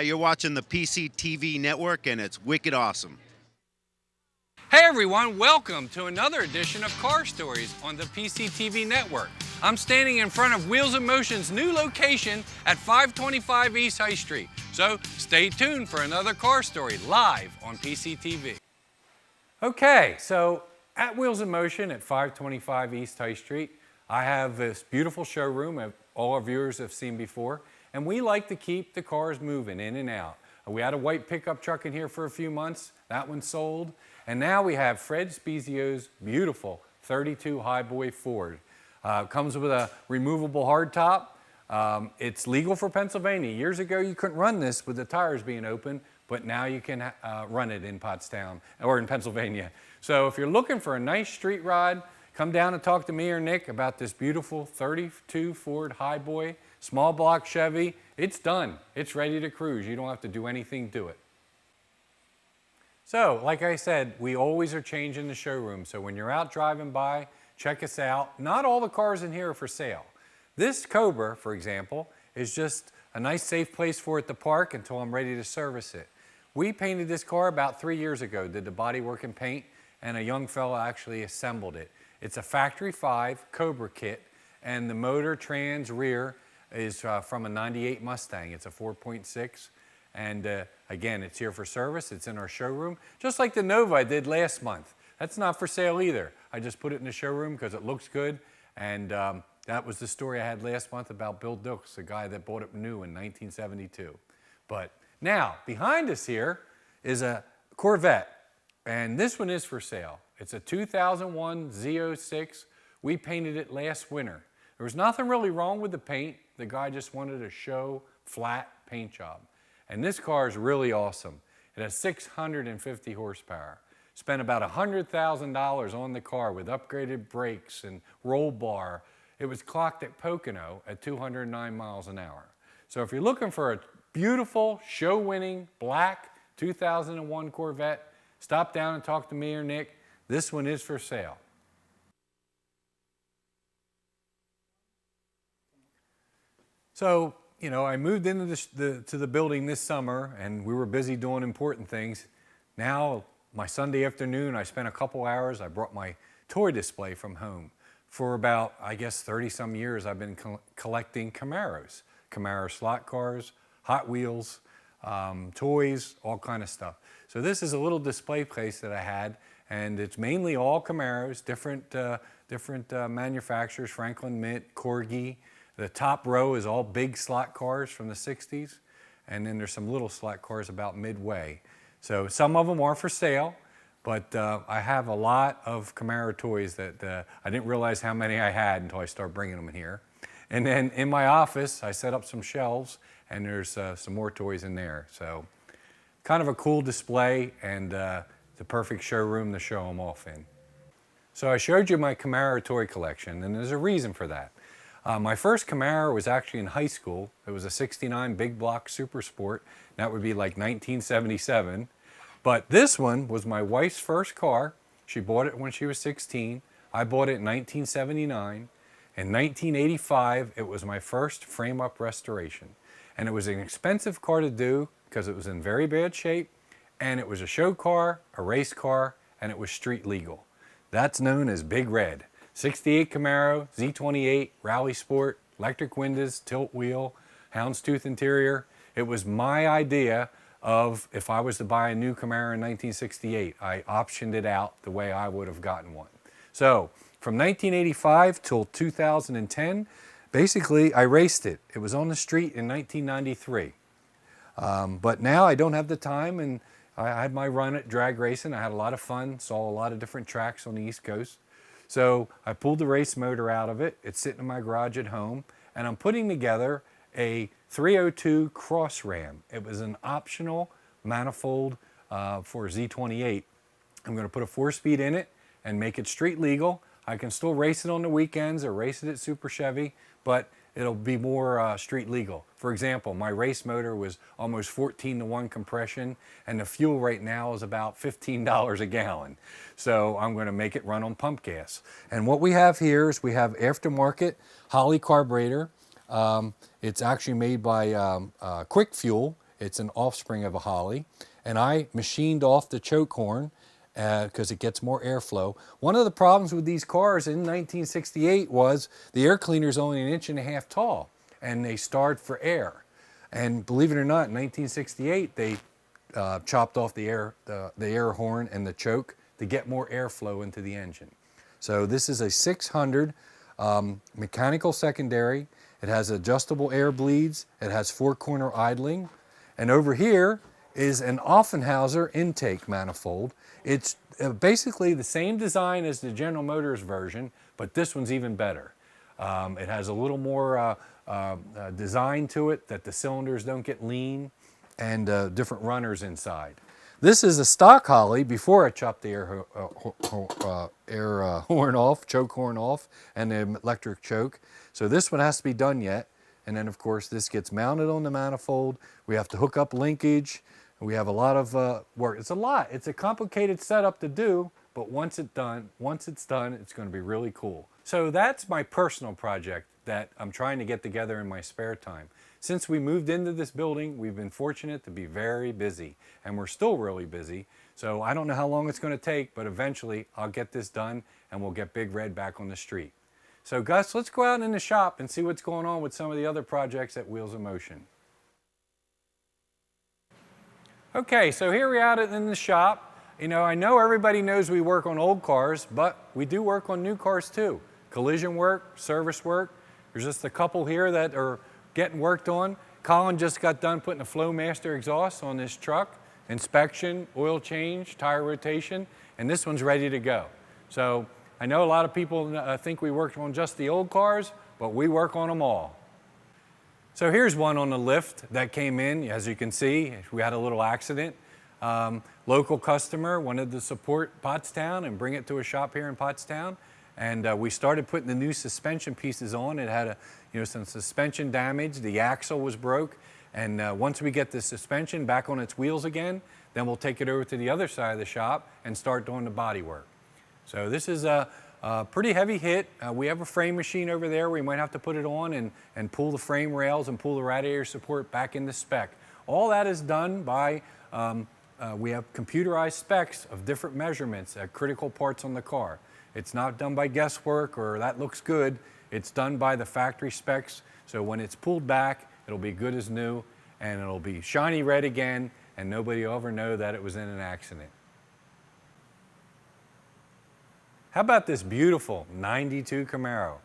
You're watching the PCTV network, and it's wicked awesome. Hey everyone, welcome to another edition of Car Stories on the PCTV network. I'm standing in front of Wheels in Motion's new location at 525 East High Street. So stay tuned for another car story live on PCTV. Okay, so at Wheels in Motion at 525 East High Street, I have this beautiful showroom that all our viewers have seen before, and we like to keep the cars moving in and out. We had a white pickup truck in here for a few months. That one sold. And now we have Fred Spezio's beautiful 32 Highboy Ford. Comes with a removable hardtop. It's legal for Pennsylvania. Years ago you couldn't run this with the tires being open, but now you can run it in Pottstown or in Pennsylvania. So if you're looking for a nice street ride, come down and talk to me or Nick about this beautiful 32 Ford Highboy, small block Chevy. It's done. It's ready to cruise. You don't have to do anything to it. So, like I said, we always are changing the showroom. So when you're out driving by, check us out. Not all the cars in here are for sale. This Cobra, for example, is just a nice safe place for it to park until I'm ready to service it. We painted this car about 3 years ago, did the bodywork and paint, and a young fella actually assembled it. It's a factory 5 Cobra kit, and the motor, trans, rear is from a 98 Mustang. It's a 4.6. And again, it's here for service. It's in our showroom, just like the Nova I did last month. That's not for sale either. I just put it in the showroom because it looks good. And that was the story I had last month about Bill Dukes, the guy that bought it new in 1972. But now, behind us here is a Corvette. And this one is for sale. It's a 2001 Z06. We painted it last winter. There was nothing really wrong with the paint. The guy just wanted a show, flat paint job. And this car is really awesome. It has 650 horsepower. Spent about $100,000 on the car with upgraded brakes and roll bar. It was clocked at Pocono at 209 miles an hour. So if you're looking for a beautiful, show-winning, black 2001 Corvette, stop down and talk to me or Nick. This one is for sale. So, you know, I moved into the building this summer and we were busy doing important things. Now, my Sunday afternoon, I spent a couple hours, I brought my toy display from home. For about, I guess, 30 some years, I've been collecting Camaros. Camaro slot cars, Hot Wheels, toys, all kind of stuff. So this is a little display place that I had, and it's mainly all Camaros, different manufacturers, Franklin Mint, Corgi. The top row is all big slot cars from the 60s, and then there's some little slot cars about midway. So some of them are for sale, but I have a lot of Camaro toys that I didn't realize how many I had until I started bringing them in here. And then in my office, I set up some shelves, and there's some more toys in there. So kind of a cool display and the perfect showroom to show them off in. So I showed you my Camaro toy collection, and there's a reason for that. My first Camaro was actually in high school. It was a 69 big block Super Sport. That would be like 1977. But this one was my wife's first car. She bought it when she was 16. I bought it in 1979. In 1985, it was my first frame-up restoration. And it was an expensive car to do because it was in very bad shape. And it was a show car, a race car, and it was street legal. That's known as Big Red. 68 Camaro, Z28, Rally Sport, electric windows, tilt wheel, houndstooth interior. It was my idea of if I was to buy a new Camaro in 1968, I optioned it out the way I would have gotten one. So from 1985 till 2010, basically I raced it. It was on the street in 1993. But now I don't have the time, and I had my run at drag racing. I had a lot of fun, saw a lot of different tracks on the East Coast. So I pulled the race motor out of it. It's sitting in my garage at home, and I'm putting together a 302 Cross Ram. It was an optional manifold for Z28. I'm going to put a 4-speed in it and make it street legal. I can still race it on the weekends or race it at Super Chevy, but it'll be more street legal. For example, my race motor was almost 14-to-1 compression, and the fuel right now is about $15 a gallon. So I'm going to make it run on pump gas. And what we have here is we have aftermarket Holley carburetor. It's actually made by Quick Fuel. It's an offspring of a Holly. And I machined off the choke horn because it gets more airflow. One of the problems with these cars in 1968 was the air cleaner is only 1.5 inches tall, and they starved for air. And believe it or not, in 1968, they chopped off the air horn and the choke to get more airflow into the engine. So this is a 600 mechanical secondary. It has adjustable air bleeds. It has 4-corner idling. And over here is an Offenhauser intake manifold. It's basically the same design as the General Motors version, but this one's even better. It has a little more design to it, that the cylinders don't get lean, and different runners inside. This is a stock Holly before I chopped the air horn off, choke horn off, and the electric choke. So this one has to be done yet. And then of course this gets mounted on the manifold. We have to hook up linkage. We have a lot of work. It's a lot. It's a complicated setup to do, but once it's done, it's going to be really cool. So that's my personal project that I'm trying to get together in my spare time. Since we moved into this building, we've been fortunate to be very busy, and we're still really busy. So I don't know how long it's going to take, but eventually I'll get this done and we'll get Big Red back on the street. So Gus, let's go out in the shop and see what's going on with some of the other projects at Wheels of Motion. Okay, so here we are in the shop. You know, I know everybody knows we work on old cars, but we do work on new cars too. Collision work, service work. There's just a couple here that are getting worked on. Colin just got done putting a Flowmaster exhaust on this truck. Inspection, oil change, tire rotation, and this one's ready to go. So I know a lot of people think we worked on just the old cars, but we work on them all. So here's one on the lift that came in. As you can see, we had a little accident. Local customer wanted to support Pottstown and bring it to a shop here in Pottstown. And we started putting the new suspension pieces on. It had some suspension damage. The axle was broke. And once we get the suspension back on its wheels again, then we'll take it over to the other side of the shop and start doing the body work. So this is a pretty heavy hit. We have a frame machine over there. We might have to put it on and pull the frame rails and pull the radiator support back into spec. All that is done by, we have computerized specs of different measurements at critical parts on the car. It's not done by guesswork or that looks good. It's done by the factory specs. So when it's pulled back, it'll be good as new and it'll be shiny red again and nobody will ever know that it was in an accident. How about this beautiful 92 Camaro?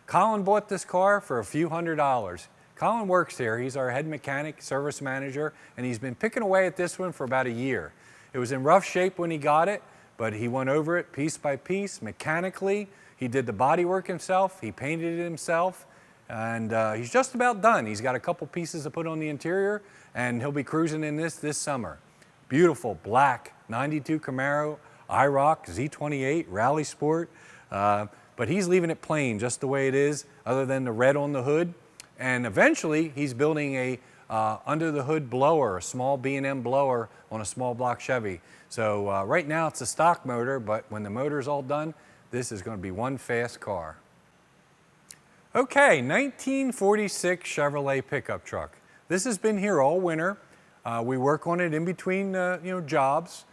Colin bought this car for a few $100s. Colin works here. He's our head mechanic, service manager, and he's been picking away at this one for about a year. It was in rough shape when he got it, but he went over it piece by piece, mechanically. He did the body work himself. He painted it himself, and he's just about done. He's got a couple pieces to put on the interior, and he'll be cruising in this summer. Beautiful black 92 Camaro IROC Z28 Rally Sport, but he's leaving it plain just the way it is, other than the red on the hood. And eventually he's building a under the hood blower, a small B&M blower on a small block Chevy. So right now it's a stock motor, but when the motor's all done, this is going to be one fast car. Okay, 1946 Chevrolet pickup truck. This has been here all winter. We work on it in between jobs.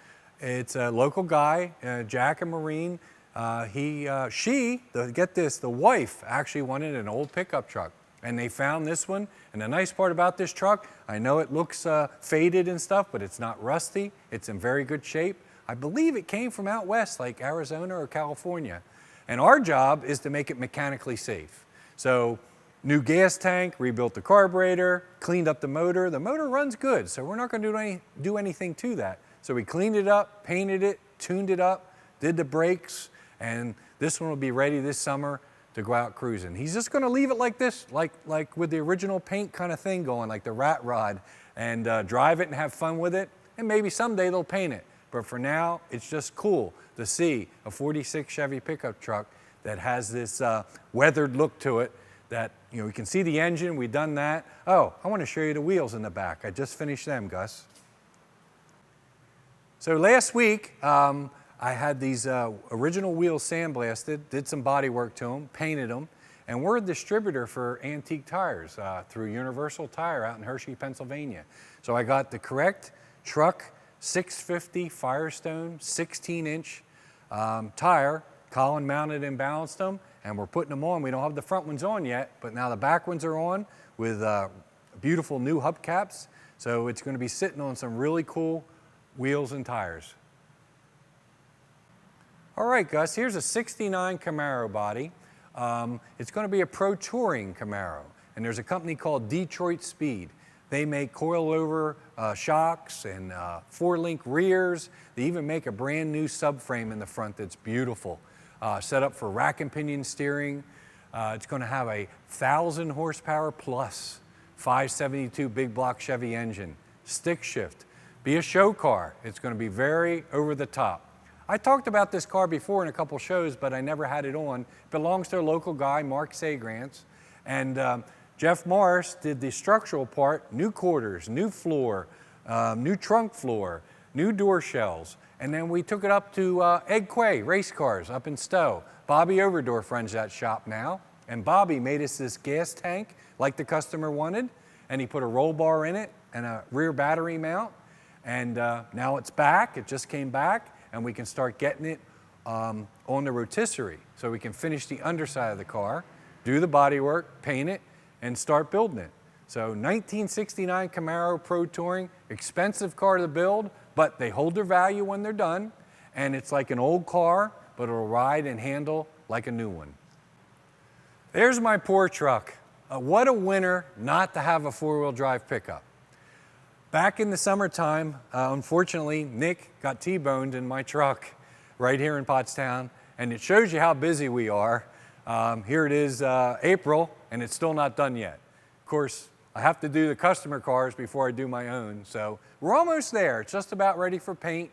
It's a local guy, Jack, a Marine. Get this, the wife actually wanted an old pickup truck. And they found this one. And the nice part about this truck, I know it looks faded and stuff, but it's not rusty. It's in very good shape. I believe it came from out west, like Arizona or California. And our job is to make it mechanically safe. So new gas tank, rebuilt the carburetor, cleaned up the motor. The motor runs good, so we're not going to do anything to that. So we cleaned it up, painted it, tuned it up, did the brakes, and this one will be ready this summer to go out cruising. He's just going to leave it like this, like with the original paint kind of thing going, like the rat rod, and drive it and have fun with it, and maybe someday they'll paint it. But for now, it's just cool to see a 46 Chevy pickup truck that has this weathered look to it that, you can see the engine, we've done that. Oh, I want to show you the wheels in the back. I just finished them, Gus. So last week, I had these original wheels sandblasted, did some body work to them, painted them, And we're a distributor for antique tires through Universal Tire out in Hershey, Pennsylvania. So I got the correct truck 650 Firestone 16-inch tire. Colin mounted and balanced them, and we're putting them on. We don't have the front ones on yet, but now the back ones are on with beautiful new hubcaps. So it's going to be sitting on some really cool wheels and tires. All right, Gus, here's a 69 Camaro body. It's going to be a Pro Touring Camaro, and there's a company called Detroit Speed. They make coilover shocks and 4-link rears. They even make a brand new subframe in the front that's beautiful, set up for rack and pinion steering. It's going to have a 1,000 horsepower plus 572 big block Chevy engine, stick shift, be a show car. It's going to be very over the top. I talked about this car before in a couple shows, but I never had it on. It belongs to a local guy, Mark Sagrantz, and Jeff Morris did the structural part, new quarters, new floor, new trunk floor, new door shells, and then we took it up to Ed Quay Race Cars up in Stowe. Bobby Overdorf runs that shop now, and Bobby made us this gas tank like the customer wanted, and he put a roll bar in it and a rear battery mount, and now it's back, it just came back, and we can start getting it on the rotisserie, so we can finish the underside of the car, do the body work, paint it, and start building it. So 1969 Camaro Pro Touring, expensive car to build, but they hold their value when they're done, and it's like an old car, but it'll ride and handle like a new one. There's my poor truck. What a winner not to have a four-wheel drive pickup. Back in the summertime, unfortunately, Nick got T-boned in my truck right here in Pottstown, and it shows you how busy we are. Here it is April, and it's still not done yet. Of course, I have to do the customer cars before I do my own, so we're almost there. It's just about ready for paint,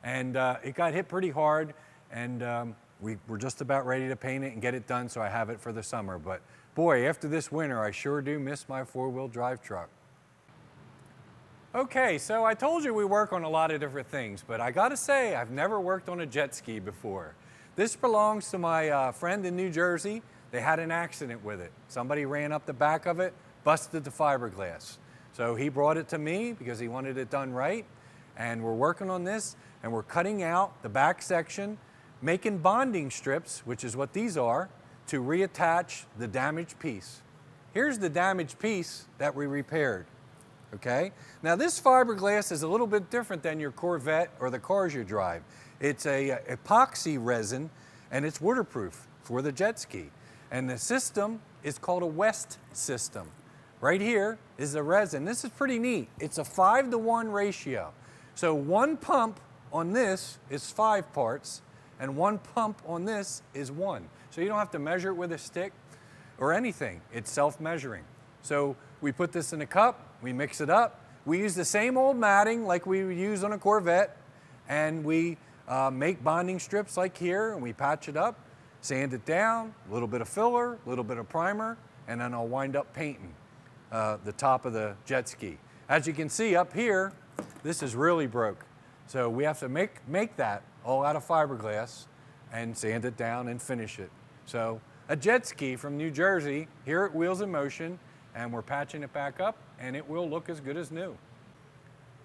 and it got hit pretty hard, and we're just about ready to paint it and get it done so I have it for the summer. But boy, after this winter, I sure do miss my four-wheel drive truck. Okay, so I told you we work on a lot of different things, but I gotta say, I've never worked on a jet ski before. This belongs to my friend in New Jersey. They had an accident with it. Somebody ran up the back of it, busted the fiberglass. So he brought it to me because he wanted it done right, and we're working on this, and we're cutting out the back section, making bonding strips, which is what these are, to reattach the damaged piece. Here's the damaged piece that we repaired. Okay? Now this fiberglass is a little bit different than your Corvette or the cars you drive. It's a epoxy resin, and it's waterproof for the jet ski. And the system is called a West system. Right here is the resin. This is pretty neat. It's a 5-to-1 ratio. So one pump on this is 5 parts, and one pump on this is 1. So you don't have to measure it with a stick or anything. It's self-measuring. So we put this in a cup, we mix it up. We use the same old matting like we would use on a Corvette, and we make bonding strips like here, and we patch it up, sand it down, a little bit of filler, a little bit of primer, and then I'll wind up painting the top of the jet ski. As you can see up here, this is really broke. So we have to make that all out of fiberglass and sand it down and finish it. So a jet ski from New Jersey here at Wheels in Motion, and we're patching it back up, and it will look as good as new.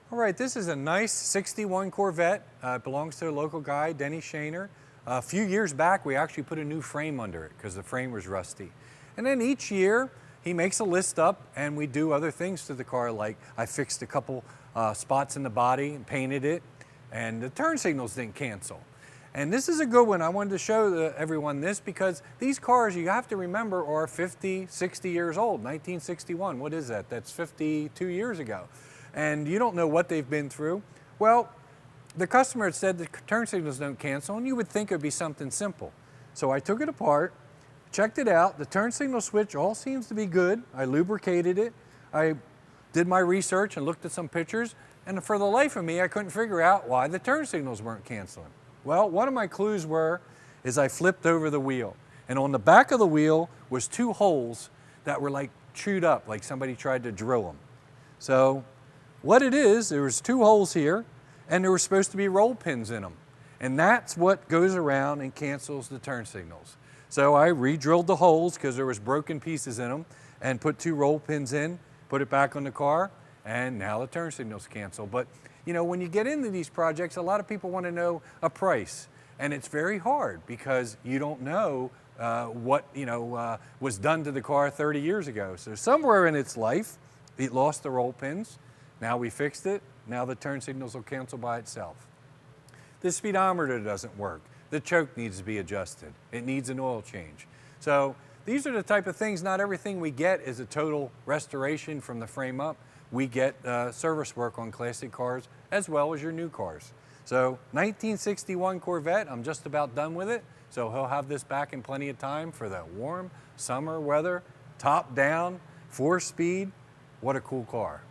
All right, this is a nice 61 Corvette. It belongs to a local guy, Denny Shaner. A few years back, we actually put a new frame under it because the frame was rusty. And then each year, he makes a list up, and we do other things to the car, like I fixed a couple spots in the body and painted it, and the turn signals didn't cancel. And this is a good one. I wanted to show everyone this because these cars, you have to remember, are 50, 60 years old. 1961, what is that? That's 52 years ago. And you don't know what they've been through. Well, the customer had said the turn signals don't cancel, and you would think it would be something simple. So I took it apart, checked it out. The turn signal switch all seems to be good. I lubricated it. I did my research and looked at some pictures, and for the life of me, I couldn't figure out why the turn signals weren't canceling. Well, one of my clues is I flipped over the wheel, and on the back of the wheel was 2 holes that were like chewed up, like somebody tried to drill them. So what it is, there was 2 holes here, and there were supposed to be roll pins in them, and that's what goes around and cancels the turn signals. So I re-drilled the holes because there was broken pieces in them and put 2 roll pins in, put it back on the car, and now the turn signal's canceled. But you know, when you get into these projects, a lot of people want to know a price, and it's very hard because you don't know what was done to the car 30 years ago. So somewhere in its life, it lost the roll pins. Now we fixed it. Now the turn signals will cancel by itself. The speedometer doesn't work. The choke needs to be adjusted. It needs an oil change. So these are the type of things, not everything we get is a total restoration from the frame up. We get service work on classic cars as well as your new cars. So 1961 Corvette, I'm just about done with it. So he'll have this back in plenty of time for the warm summer weather, top down, 4-speed. What a cool car.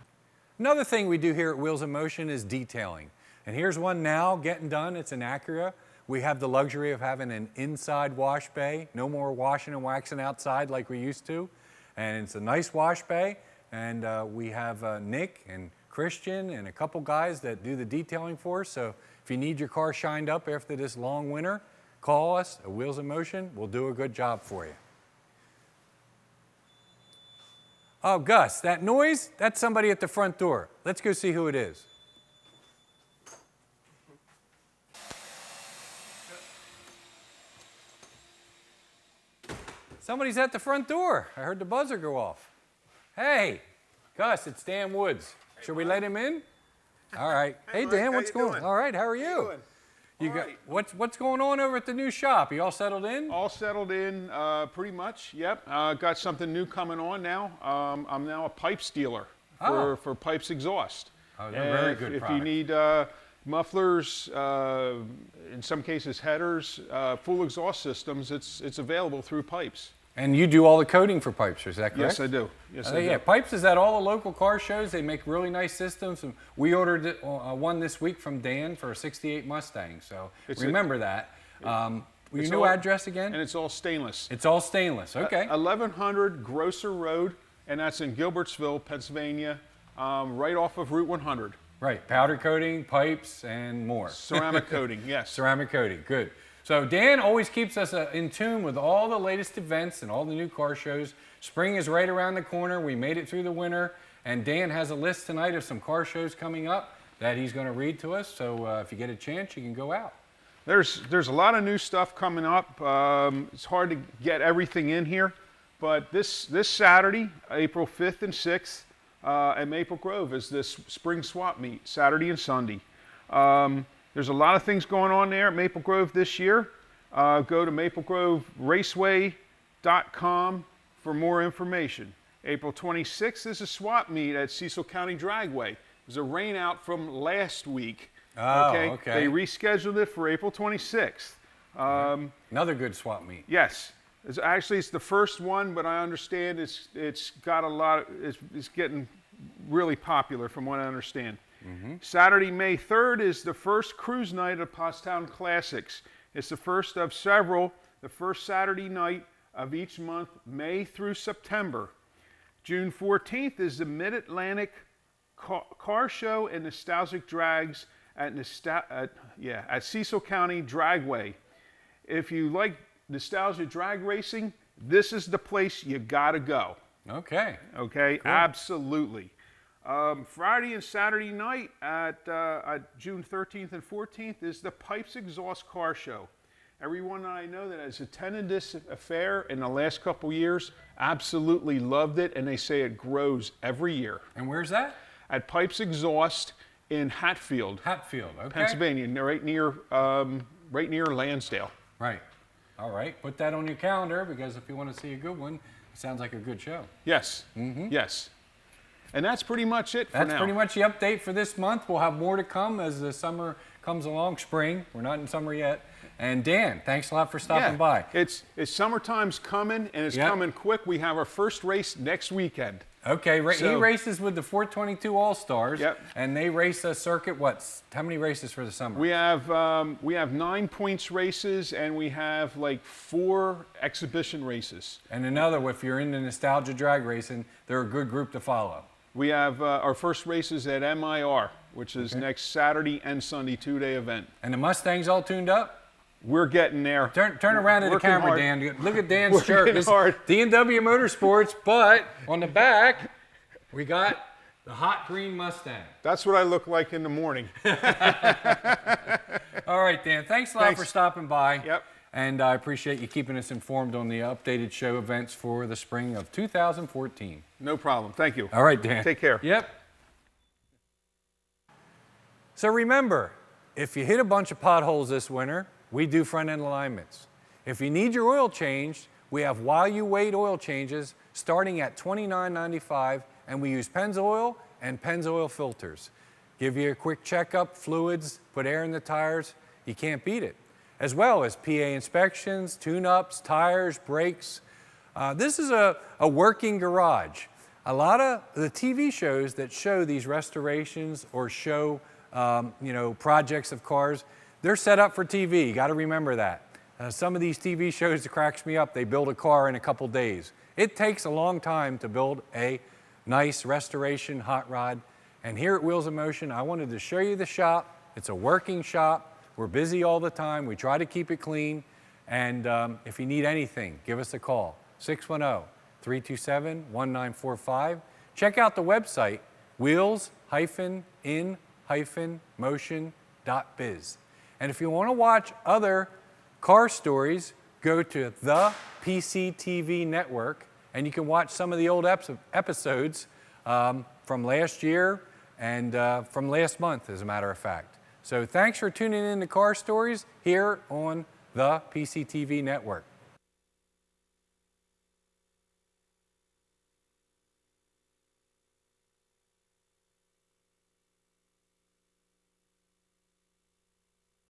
Another thing we do here at Wheels in Motion is detailing. And here's one now getting done. It's an Acura. We have the luxury of having an inside wash bay. No more washing and waxing outside like we used to. And it's a nice wash bay. And we have Nick and Christian and a couple guys that do the detailing for us. So if you need your car shined up after this long winter, call us at Wheels in Motion. We'll do a good job for you. Oh, Gus, that noise, that's somebody at the front door. Let's go see who it is. Somebody's at the front door. I heard the buzzer go off. Hey, Gus, it's Dan Woods. Should we let him in? All right. Hey, Dan, what's going on? All right, how are you? You got what's going on over at the new shop? You all settled in? All settled in, pretty much. Yep. Got something new coming on now. I'm now a pipes dealer for Pipes Exhaust. Oh, they're very good product. If you need mufflers, in some cases headers, full exhaust systems, it's available through Pipes. And you do all the coating for Pipes, is that correct? Yes, I do. Yes, I do. Yeah, Pipes is at all the local car shows. They make really nice systems. And we ordered one this week from Dan for a '68 Mustang. So remember that. Your new address again? And it's all stainless. It's all stainless. Okay. 1100 Grosser Road, and that's in Gilbertsville, Pennsylvania, right off of Route 100. Right. Powder coating, pipes, and more. Ceramic coating. Yes. Ceramic coating. Good. So Dan always keeps us in tune with all the latest events and all the new car shows. Spring is right around the corner. We made it through the winter. And Dan has a list tonight of some car shows coming up that he's going to read to us. So if you get a chance, you can go out. There's a lot of new stuff coming up. It's hard to get everything in here. But this Saturday, April 5th and 6th, at Maple Grove is this spring swap meet, Saturday and Sunday. There's a lot of things going on there at Maple Grove this year. Go to maplegroveraceway.com for more information. April 26th is a swap meet at Cecil County Dragway. There's a rain out from last week. Oh, okay. They rescheduled it for April 26th. Another good swap meet. Yes. It's the first one, but I understand it's got a lot. It's getting really popular from what I understand. Saturday, May 3rd is the first cruise night of Pottstown Classics. It's the first of several, the first Saturday night of each month, May through September. June 14th is the Mid-Atlantic Car Show and Nostalgic Drags at Cecil County Dragway. If you like nostalgia drag racing, this is the place you gotta go. Okay. Okay, cool. Absolutely. Friday and Saturday night at June 13th and 14th is the Pipes Exhaust Car Show. Everyone that I know that has attended this affair in the last couple years absolutely loved it, and they say it grows every year. And where's that? At Pipes Exhaust in Hatfield. Hatfield, okay. Pennsylvania, right near Lansdale. Right. All right. Put that on your calendar because if you want to see a good one, it sounds like a good show. Yes. Yes. And that's pretty much it for now. That's pretty much the update for this month. We'll have more to come as the summer comes along, spring. We're not in summer yet. And Dan, thanks a lot for stopping by. It's summertime's coming, and it's coming quick. We have our first race next weekend. Okay, he races with the 422 All-Stars, and they race a circuit, how many races for the summer? We have 9 points races, and we have like 4 exhibition races. And if you're into nostalgia drag racing, they're a good group to follow. We have our first races at MIR, which is next Saturday and Sunday, 2-day event. And the Mustang's all tuned up? We're getting there. Turn around to the Working camera, hard. Dan. Look at Dan's Working shirt. This hard. D&W Motorsports, but on the back, we got the hot green Mustang. That's what I look like in the morning. All right, Dan. Thanks a lot Thanks. for stopping by. Yep. And I appreciate you keeping us informed on the updated show events for the spring of 2014. No problem. Thank you. All right, Dan. Take care. Yep. So remember, if you hit a bunch of potholes this winter, we do front-end alignments. If you need your oil changed, we have while you wait oil changes starting at $29.95, and we use Pennzoil and Pennzoil filters. Give you a quick checkup, fluids, put air in the tires. You can't beat it. As well as PA inspections, tune-ups, tires, brakes. This is a working garage. A lot of the TV shows that show these restorations or show projects of cars, they're set up for TV. You got to remember that. Some of these TV shows that cracks me up, they build a car in a couple days. It takes a long time to build a nice restoration hot rod. And here at Wheels in Motion, I wanted to show you the shop. It's a working shop. We're busy all the time. We try to keep it clean. And if you need anything, give us a call, 610-327-1945. Check out the website, wheels-in-motion.biz. And if you want to watch other car stories, go to the PCTV network, and you can watch some of the old episodes from last year and from last month, as a matter of fact. So thanks for tuning in to Car Stories here on the PCTV network.